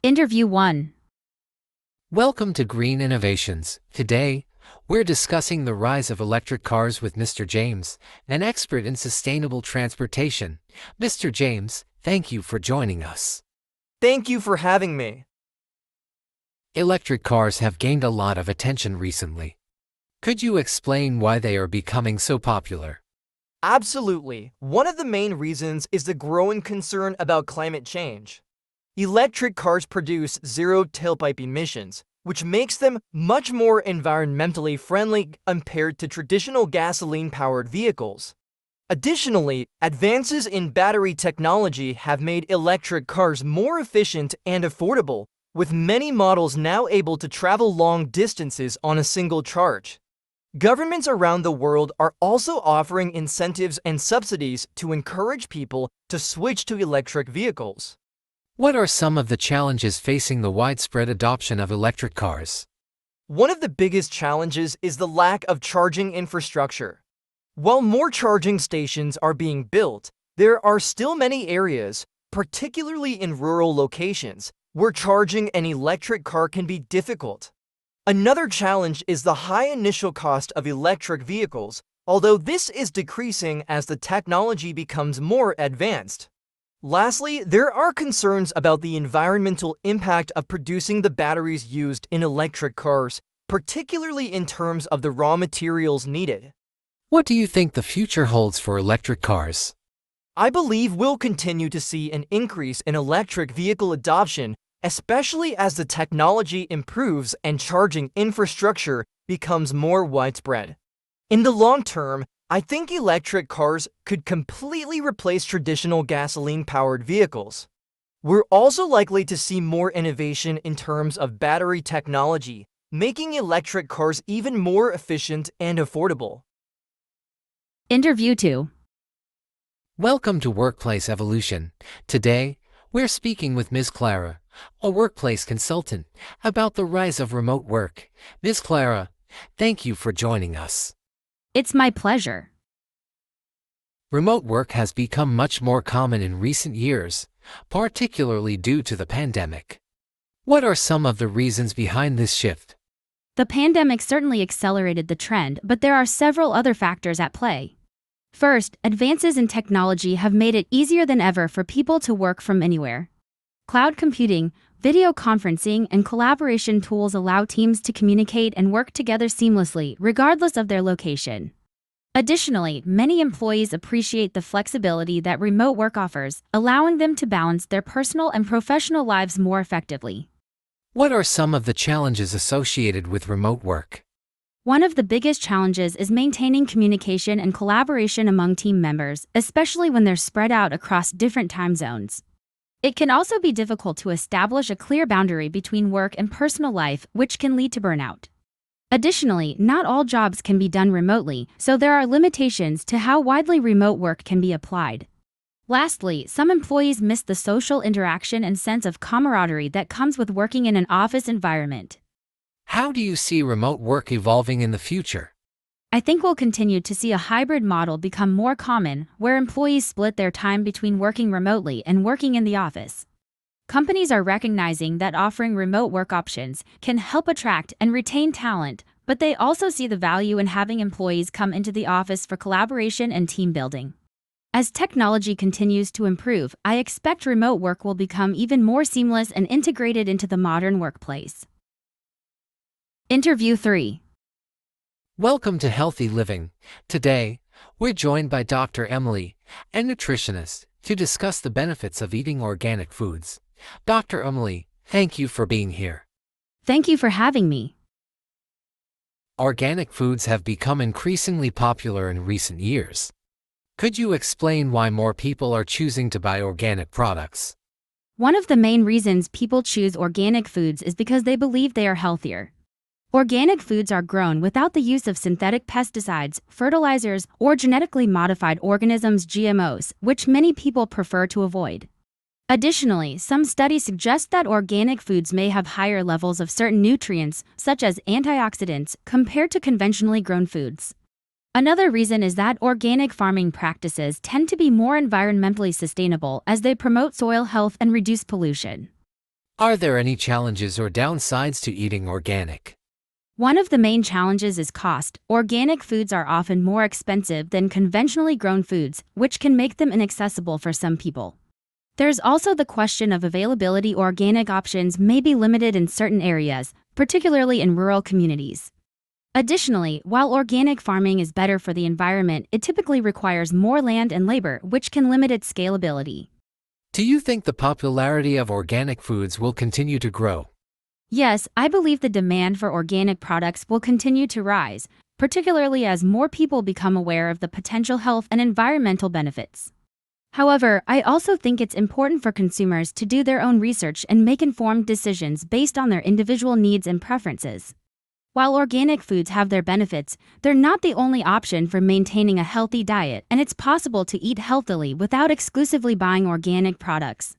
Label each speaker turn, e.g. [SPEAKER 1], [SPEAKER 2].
[SPEAKER 1] Interview 1.
[SPEAKER 2] Welcome to Green Innovations. Today, we're discussing the rise of electric cars with Mr. James, an expert in sustainable transportation. Mr. James, thank you for joining us.
[SPEAKER 3] Thank you for having me.
[SPEAKER 2] Electric cars have gained a lot of attention recently. Could you explain why they are becoming so popular?
[SPEAKER 3] Absolutely. One of the main reasons is the growing concern about climate change. Electric cars produce zero tailpipe emissions, which makes them much more environmentally friendly compared to traditional gasoline-powered vehicles. Additionally, advances in battery technology have made electric cars more efficient and affordable, with many models now able to travel long distances on a single charge. Governments around the world are also offering incentives and subsidies to encourage people to switch to electric vehicles.
[SPEAKER 2] What are some of the challenges facing the widespread adoption of electric cars?
[SPEAKER 3] One of the biggest challenges is the lack of charging infrastructure. While more charging stations are being built, there are still many areas, particularly in rural locations, where charging an electric car can be difficult. Another challenge is the high initial cost of electric vehicles, although this is decreasing as the technology becomes more advanced. Lastly, there are concerns about the environmental impact of producing the batteries used in electric cars, particularly in terms of the raw materials needed.
[SPEAKER 2] What do you think the future holds for electric cars?
[SPEAKER 3] I believe we'll continue to see an increase in electric vehicle adoption, especially as the technology improves and charging infrastructure becomes more widespread. In the long term, I think electric cars could completely replace traditional gasoline-powered vehicles. We're also likely to see more innovation in terms of battery technology, making electric cars even more efficient and affordable.
[SPEAKER 1] Interview 2.
[SPEAKER 2] Welcome to Workplace Evolution. Today, we're speaking with Ms. Clara, a workplace consultant, about the rise of remote work. Ms. Clara, thank you for joining us.
[SPEAKER 1] It's my pleasure.
[SPEAKER 2] Remote work has become much more common in recent years, particularly due to the pandemic. What are some of the reasons behind this shift?
[SPEAKER 1] The pandemic certainly accelerated the trend, but there are several other factors at play. First, advances in technology have made it easier than ever for people to work from anywhere. Cloud computing, video conferencing, and collaboration tools allow teams to communicate and work together seamlessly, regardless of their location. Additionally, many employees appreciate the flexibility that remote work offers, allowing them to balance their personal and professional lives more effectively.
[SPEAKER 2] What are some of the challenges associated with remote work?
[SPEAKER 1] One of the biggest challenges is maintaining communication and collaboration among team members, especially when they're spread out across different time zones. It can also be difficult to establish a clear boundary between work and personal life, which can lead to burnout. Additionally, not all jobs can be done remotely, so there are limitations to how widely remote work can be applied. Lastly, some employees miss the social interaction and sense of camaraderie that comes with working in an office environment.
[SPEAKER 2] How do you see remote work evolving in the future?
[SPEAKER 1] I think we'll continue to see a hybrid model become more common, where employees split their time between working remotely and working in the office. Companies are recognizing that offering remote work options can help attract and retain talent, but they also see the value in having employees come into the office for collaboration and team building. As technology continues to improve, I expect remote work will become even more seamless and integrated into the modern workplace. Interview 3.
[SPEAKER 2] Welcome to Healthy Living. Today, we're joined by Dr. Emily, a nutritionist, to discuss the benefits of eating organic foods. Dr. Emily, thank you for being here.
[SPEAKER 1] Thank you for having me.
[SPEAKER 2] Organic foods have become increasingly popular in recent years. Could you explain why more people are choosing to buy organic products?
[SPEAKER 1] One of the main reasons people choose organic foods is because they believe they are healthier. Organic foods are grown without the use of synthetic pesticides, fertilizers, or genetically modified organisms (GMOs), which many people prefer to avoid. Additionally, some studies suggest that organic foods may have higher levels of certain nutrients, such as antioxidants, compared to conventionally grown foods. Another reason is that organic farming practices tend to be more environmentally sustainable as they promote soil health and reduce pollution.
[SPEAKER 2] Are there any challenges or downsides to eating organic?
[SPEAKER 1] One of the main challenges is cost. Organic foods are often more expensive than conventionally grown foods, which can make them inaccessible for some people. There's also the question of availability. Organic options may be limited in certain areas, particularly in rural communities. Additionally, while organic farming is better for the environment, it typically requires more land and labor, which can limit its scalability.
[SPEAKER 2] Do you think the popularity of organic foods will continue to grow?
[SPEAKER 1] Yes, I believe the demand for organic products will continue to rise, particularly as more people become aware of the potential health and environmental benefits. However, I also think it's important for consumers to do their own research and make informed decisions based on their individual needs and preferences. While organic foods have their benefits, they're not the only option for maintaining a healthy diet, and it's possible to eat healthily without exclusively buying organic products.